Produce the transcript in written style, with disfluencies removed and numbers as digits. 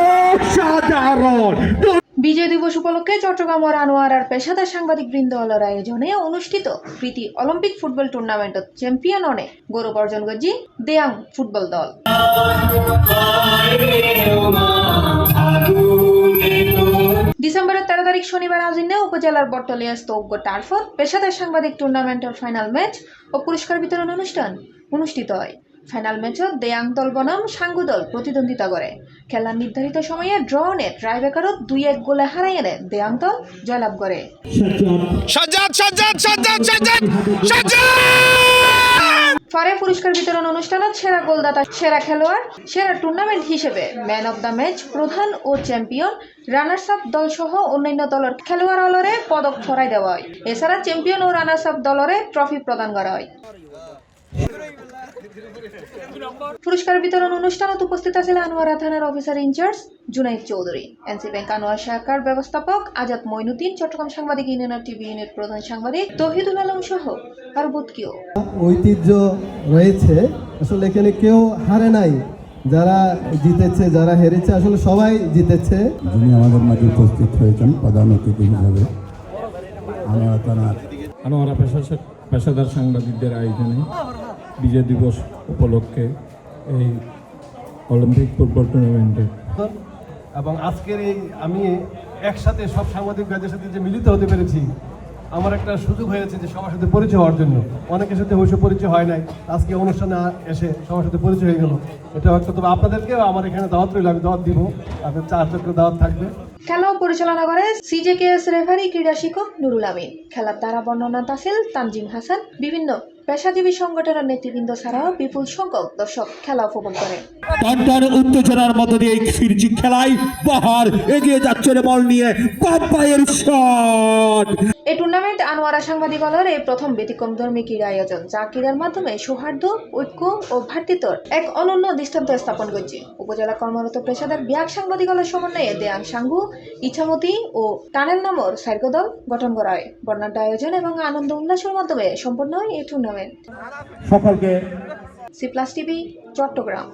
অসাধারণ। বিজয় দিবস উপলক্ষে চট্টগ্রাম আনোয়ারার পেশাদার সাংবাদিক বৃন্দলের আয়োজনে অনুষ্ঠিত প্রীতি অলিম্পিক ফুটবল টুর্নামেন্টত চ্যাম্পিয়ন অনে গৌরব অর্জন করছে দেয়াং ফুটবল দল। ডিসেম্বরের 13 তারিখ শনিবার আজিনে উপজেলার বটতলিয়া স্তৌগ্য টার্ফত পেশাদার সাংবাদিক টুর্নামেন্টের ফাইনাল ম্যাচ ও পুরস্কার বিতরণ অনুষ্ঠান অনুষ্ঠিত হয়। ফাইনাল ম্যাচত দেয়াং দল বনাম সাঙ্গু দল প্রতিদ্বন্দ্বিতা করে। খেলার নির্ধারিত সময়ে ড্রনে ট্রাইবেকারত 2-1 গোলে হারাই এনে দেয়াং দল জয়লাভ করে। পরে পুরস্কার বিতরণ অনুষ্ঠানত সেরা গোলদাতা, সেরা খেলোয়াড়, সেরা টুর্নামেন্ট হিসেবে ম্যান অব দ্য ম্যাচ, প্রধান ও চ্যাম্পিয়ন, রানার্স আপ দল সহ অন্যান্য দলের খেলোয়াড় হলরে পদক ছড়াই দেওয়া হয়। এছাড়া চ্যাম্পিয়ন ও রানার্স আপ দলরে ট্রফি প্রদান করা হয়। পুরস্কার বিতরণ অনুষ্ঠানত উপস্থিত আছেন আনোয়ারা থানার officer in-charge Junaid Chowdhury, NC bank Anwar শাখার ব্যবস্থাপক আজাদ মঈনুদ্দিন, চট্টগ্রাম সাংবাদিক ইউনিয়নের টিভি ইউনিট প্রধান সাংবাদিক তৌহিদুল আলম সহ আরো কেউ। ঐতিহ্য রয়েছে, আসলে এখানে কেউ হারে নাই, যারা জিতেছে যারা হেরেছে আসলে সবাই জিতেছে। যিনি আমাদের মাঝে উপস্থিত হয়েছেন প্রধান অতিথি হিসাবে আনোয়ারা থানার আনোয়ারা পেশাদার সাংবাদিকদের আয়োজনে বিজয় দিবস উপলক্ষে এই অলিম্পিক ফুটবল টুর্নামেন্টে এবং আজকের এই আমি একসাথে সব সাংবাদিক ভাইদের সাথে যে মিলিত হতে পেরেছি, আমার একটা সুযোগ হয়েছে যে সবার সাথে পরিচয় হওয়ার জন্য। অনেকের সাথে অবশ্য পরিচয় হয় নাই, আজকে অনুষ্ঠানে এসে সবার সাথে পরিচয় হয়ে গেল। এটা হয়তো তবে আপনাদেরকেও আমার এখানে দাওয়াত রইল, আমি দাওয়াত দিব, আপনার 4 চক্র দাওয়াত থাকবে। খেলাও পরিচালনা করে সিজেকেএস রেফারি ক্রীড়া শিক্ষক নুরুল আমিন। খেলার দ্বারা বর্ণনা তাসিল তানজিম হাসান। বিভিন্ন পেশাজীবী সংগঠনের নেতৃবৃন্দ ছাড়াও বিপুল সংখ্যক দর্শক খেলা উপভোগ করে। টনটন উত্তেজনার মধ্য দিয়ে এই ফিরজি খেলায় বাহার এগিয়ে যাচ্ছে বল নিয়ে কম্পায়ের শট। এই টুর্নামেন্ট আনোয়ারা সাংবাদিকদের এই প্রথম ব্যতিক্রমধর্মী ক্রীড়া আয়োজন, যা ক্রীড়ার মাধ্যমে সৌহার্দ্য, ঐক্য ও ভ্রাতৃত্বের এক অনন্য দৃষ্টান্ত স্থাপন করছে। উপজেলা কর্মরত পেশাদার বিয়াক সাংবাদিকদের সমন্বয়ে দেয়াং সাঙ্গু, ইছামতি ও টানেল নামর সার্গ দল গঠন করা হয়। বর্ণাঢ্য আয়োজন এবং আনন্দ উল্লাসের মাধ্যমে সম্পন্ন হয় এই টুর্নামেন্ট। সকলকে সি প্লাস টিভি, চট্টগ্রাম।